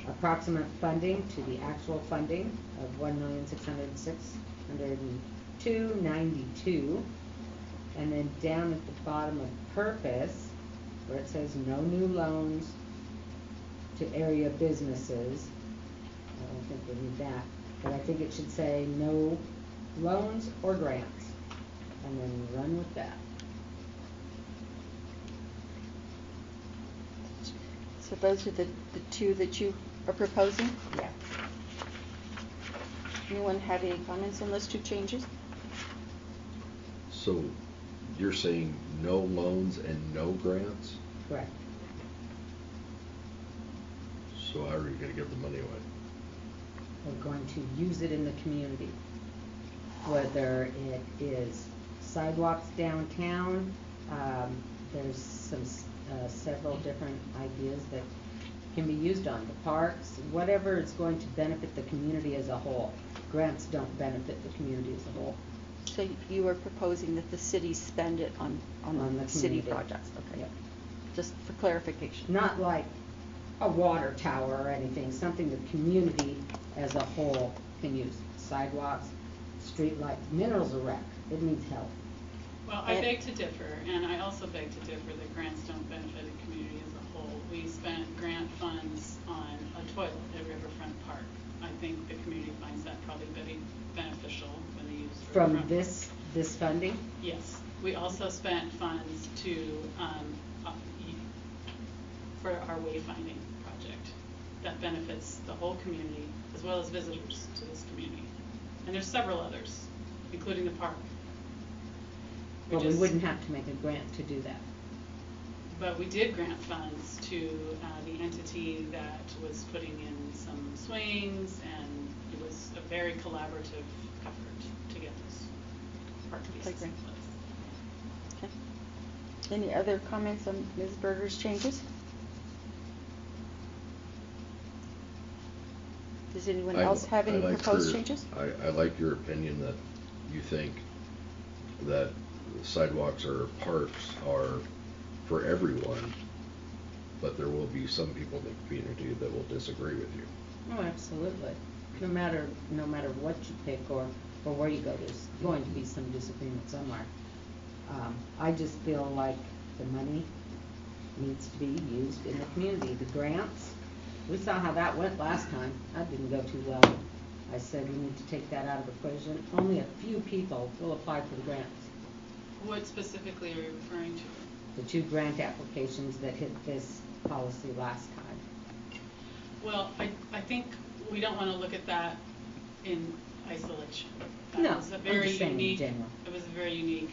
approximate funding to the actual funding of $1,606,292. And then down at the bottom of purpose, where it says no new loans to area businesses, I don't think we need that, but I think it should say no loans or grants, and then run with that. So those are the two that you are proposing? Yeah. Anyone have any comments on those two changes? So you're saying no loans and no grants? Correct. So how are you gonna give the money away? We're going to use it in the community, whether it is sidewalks downtown. There's several different ideas that can be used on the parks, whatever is going to benefit the community as a whole. Grants don't benefit the community as a whole. So you are proposing that the city spend it on the city community. projects, okay. Yep. Just for clarification. Not like a water tower or anything, something the community as a whole can use. Sidewalks, street lights, minerals are wreck, it needs help. Well, I beg to differ, and I also beg to differ that grants don't benefit the community as a whole. We spent grant funds on a toilet at Riverfront Park. I think the community finds that probably very beneficial when they use From Riverfront. this funding? Yes. We also spent funds for our wayfinding project that benefits the whole community as well as visitors to this community. And there's several others, including the park. But we wouldn't have to make a grant to do that. But we did grant funds to the entity that was putting in some swings, and it was a very collaborative effort to get this park pieces in place. Okay. Any other comments on Ms. Berger's changes? Does anyone else have any proposed changes? I like your opinion that you think that sidewalks or parks are for everyone, but there will be some people in the community that will disagree with you. Oh, absolutely. No matter what you pick or where you go, there's going to be some disagreement somewhere. I just feel like the money needs to be used in the community. The grants, we saw how that went last time. That didn't go too well. I said we need to take that out of the equation. Only a few people will apply for the grants. What specifically are you referring to? The 2 grant applications that hit this policy last time. Well, I think we don't want to look at that in isolation. That No, was a I'm very just saying in unique, general. it was a very unique,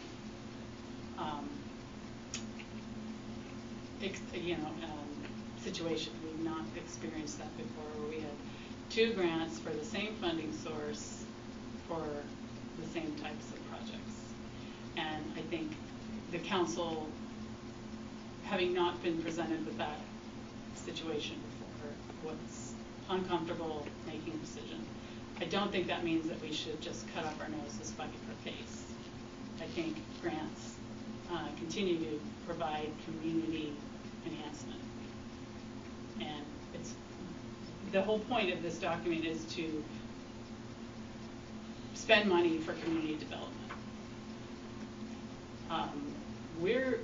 situation. We've not experienced that before, where we had 2 grants for the same funding source for the same types of projects. And I think the council, having not been presented with that situation before, was uncomfortable making a decision. I don't think that means that we should just cut off our nose to spite our face. I think grants continue to provide community enhancement. And the whole point of this document is to spend money for community development.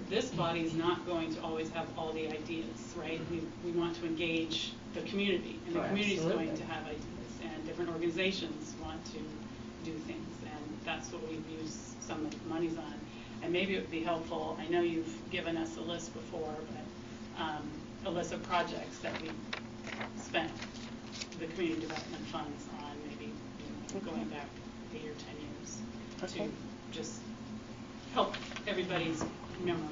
This body is not going to always have all the ideas, right? We want to engage the community, and the community is going to have ideas, and different organizations want to do things, and that's what we've used some of the monies on. And maybe it would be helpful, I know you've given us a list before, but a list of projects that we spent the community development funds on, maybe going back 8 or 10 years, to just help everybody's memory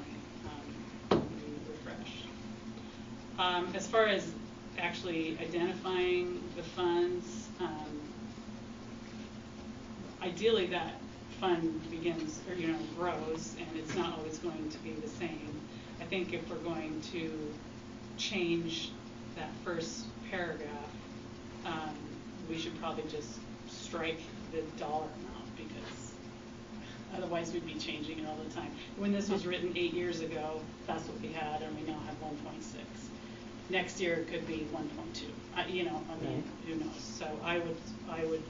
be refreshed. As far as actually identifying the funds, ideally that fund begins, or grows, and it's not always going to be the same. I think if we're going to change that first paragraph, we should probably just strike the dollar amount, because Otherwise, we'd be changing it all the time. When this was written 8 years ago, that's what we had, and we now have 1.6. Next year, it could be 1.2. You know, I mean, who knows? So I would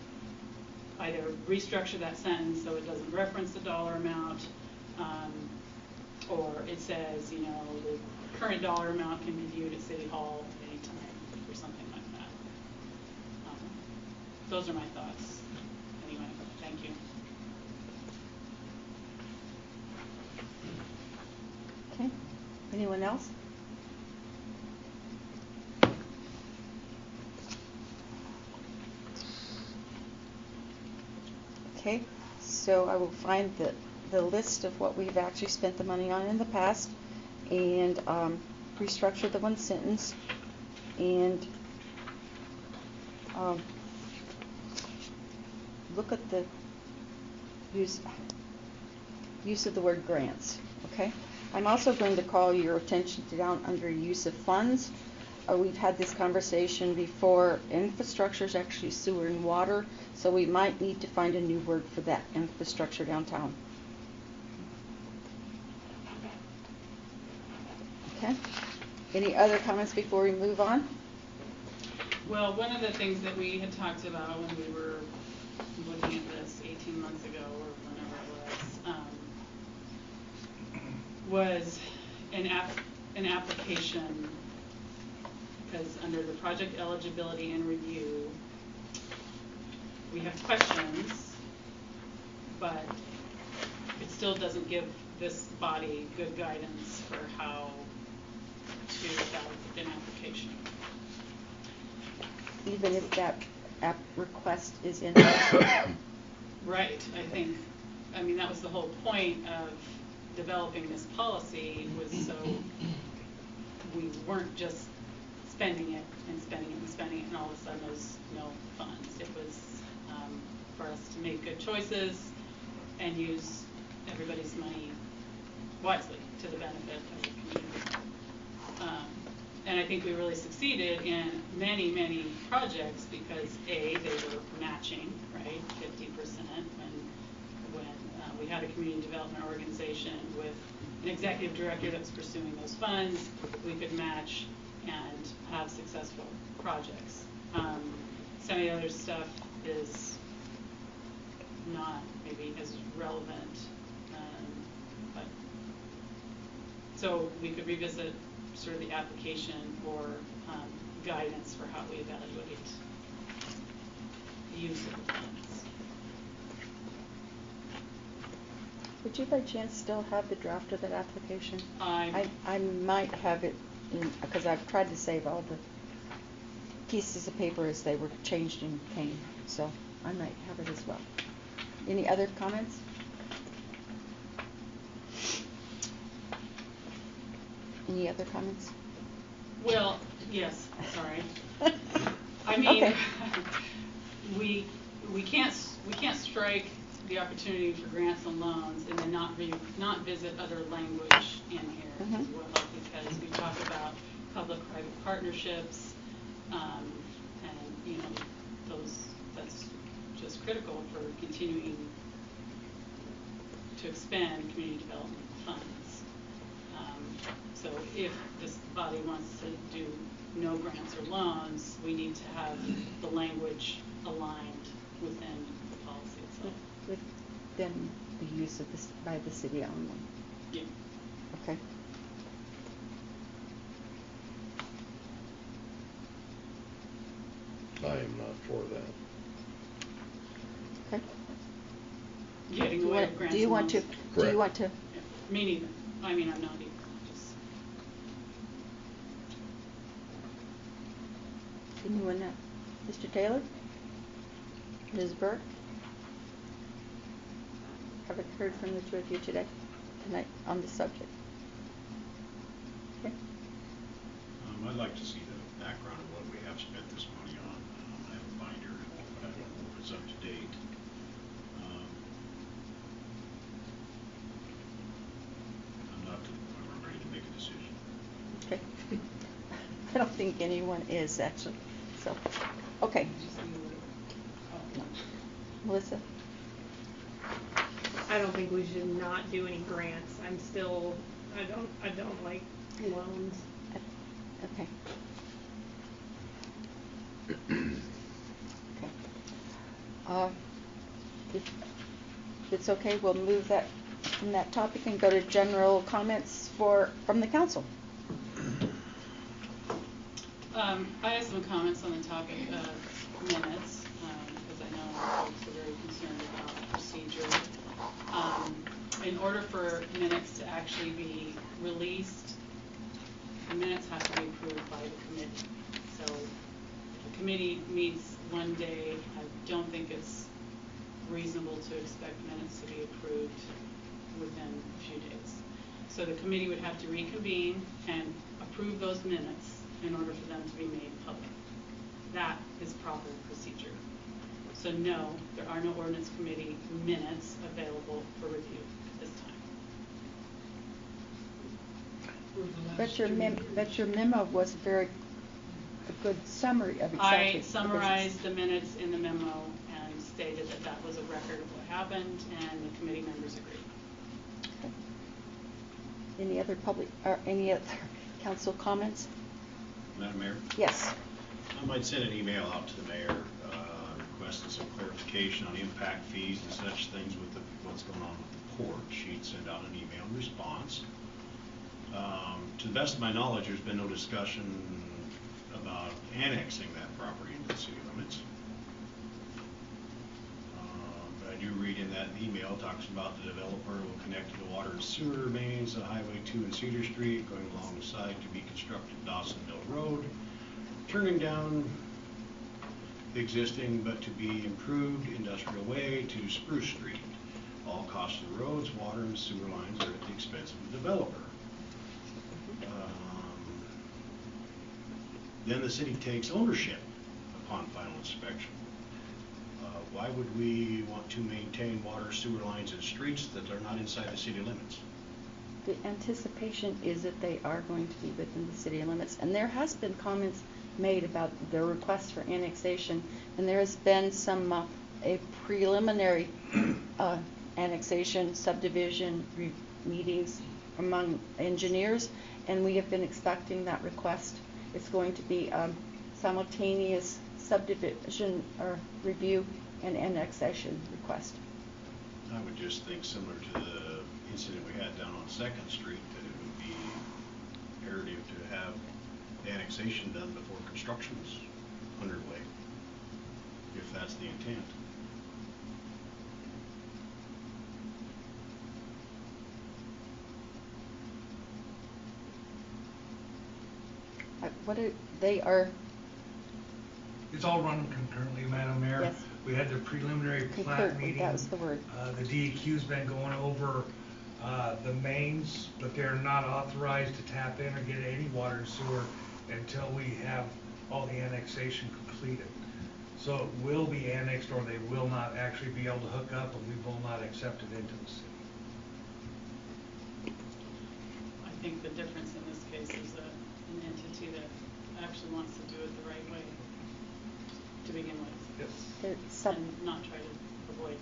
either restructure that sentence so it doesn't reference the dollar amount, or it says, you know, the current dollar amount can be viewed at City Hall anytime, or something like that. Those are my thoughts. Anyway, thank you. Okay. Anyone else? Okay, so I will find the list of what we've actually spent the money on in the past, and restructure the one sentence, and look at the use of the word grants. Okay, I'm also going to call your attention down under use of funds. We've had this conversation before. Infrastructure is actually sewer and water, so we might need to find a new word for that infrastructure downtown. Okay. Any other comments before we move on? Well, one of the things that we had talked about when we were looking at this 18 months ago, or whenever it was an application, because under the project eligibility and review, we have questions, but it still doesn't give this body good guidance for how to evaluate an application. Even if that request is in Right, I mean, that was the whole point of developing this policy, was so we weren't just spending it and spending it and spending it, and all of a sudden there's no funds. It was for us to make good choices and use everybody's money wisely to the benefit of the community. And I think we really succeeded in many, many projects because A, they were matching, right, 50%, when we had a community development organization with an executive director that was pursuing those funds, we could match and have successful projects. Some of the other stuff is not maybe as relevant, but so we could revisit sort of the application or guidance for how we evaluate the use of the funds. Would you by chance still have the draft of that application? I might have it in, because I've tried to save all the pieces of paper as they were changed and came, so I might have it as well. Any other comments? Any other comments? Well, yes, sorry. I mean, okay. we can't strike the opportunity for grants and loans and then not visit other language in here as well, because we talk about public-private partnerships, and you know, that's just critical for continuing to expand community development funds. So if this body wants to do no grants or loans, we need to have the language aligned within the policy itself. Within the use of this by the city only. Yeah. Okay. I am not for that. Okay. Getting away with grants do you and want loans. to? Do you want to? Yeah. Me neither. I mean, I'm not either. Anyone else? Mr. Taylor? Ms. Burke? Haven't heard from the two of you tonight on this subject. Okay. I'd like to see the background of what we have spent this money on. I have a binder, but I don't know if it's up to date. I'm not to the point where I'm ready to make a decision. Okay. I don't think anyone is actually. So, okay. Melissa? I don't think we should not do any grants. I don't like loans. Okay. Okay. If it's okay, we'll move that from that topic and go to general comments from the council. I have some comments on the topic of minutes, because I know folks are very concerned about procedure. In order for minutes to actually be released, the minutes have to be approved by the committee. So the committee meets one day. I don't think it's reasonable to expect minutes to be approved within a few days. So the committee would have to reconvene and approve those minutes in order for them to be made public. That is proper procedure. So no, there are no ordinance committee minutes available for review at this time. But your memo was a good summary of exactly. I summarized the minutes in the memo and stated that that was a record of what happened, and the committee members agreed. Okay. Any other any other council comments? Madam Mayor? Yes. I might send an email out to the mayor requesting some clarification on impact fees and such things with what's going on with the port. She'd send out an email in response. To the best of my knowledge, there's been no discussion about annexing that property into the city limits. But I do read in that email, it talks about the developer will connect to the water and sewer mains, the Highway 2 and Cedar Street, going alongside to be constructed Dawson Mill Road, turning down the existing but to be improved industrial way to Spruce Street. All costs of the roads, water, and sewer lines are at the expense of the developer. Then the city takes ownership upon final inspection. Why would we want to maintain water, sewer lines, and streets that are not inside the city limits? The anticipation is that they are going to be within the city limits, and there has been comments made about their request for annexation, and there has been some a preliminary annexation subdivision meetings among engineers, and we have been expecting that request. It's going to be simultaneous subdivision or review and annexation request. I would just think similar to the incident we had down on 2nd Street, that it would be imperative to have the annexation done before construction is underway, if that's the intent. It's all running concurrently, Madam Mayor. Yes. We had the preliminary plat Concurrently, meeting. that was the word. The DEQ's been going over the mains, but they're not authorized to tap in or get any water and sewer until we have all the annexation completed. So it will be annexed, or they will not actually be able to hook up, and we will not accept it into the city. I think the difference in this case is an entity that actually wants to do it the right way to begin with. Yes. And not try to avoid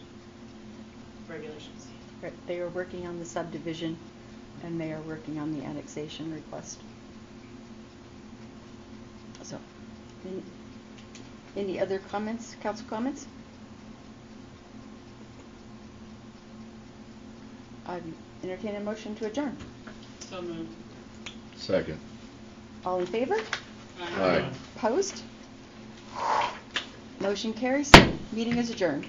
regulations. Right. They are working on the subdivision, and they are working on the annexation request. So, any other comments, council comments? I entertain a motion to adjourn. So moved. Second. All in favor? Aye. Opposed? Motion carries. Meeting is adjourned.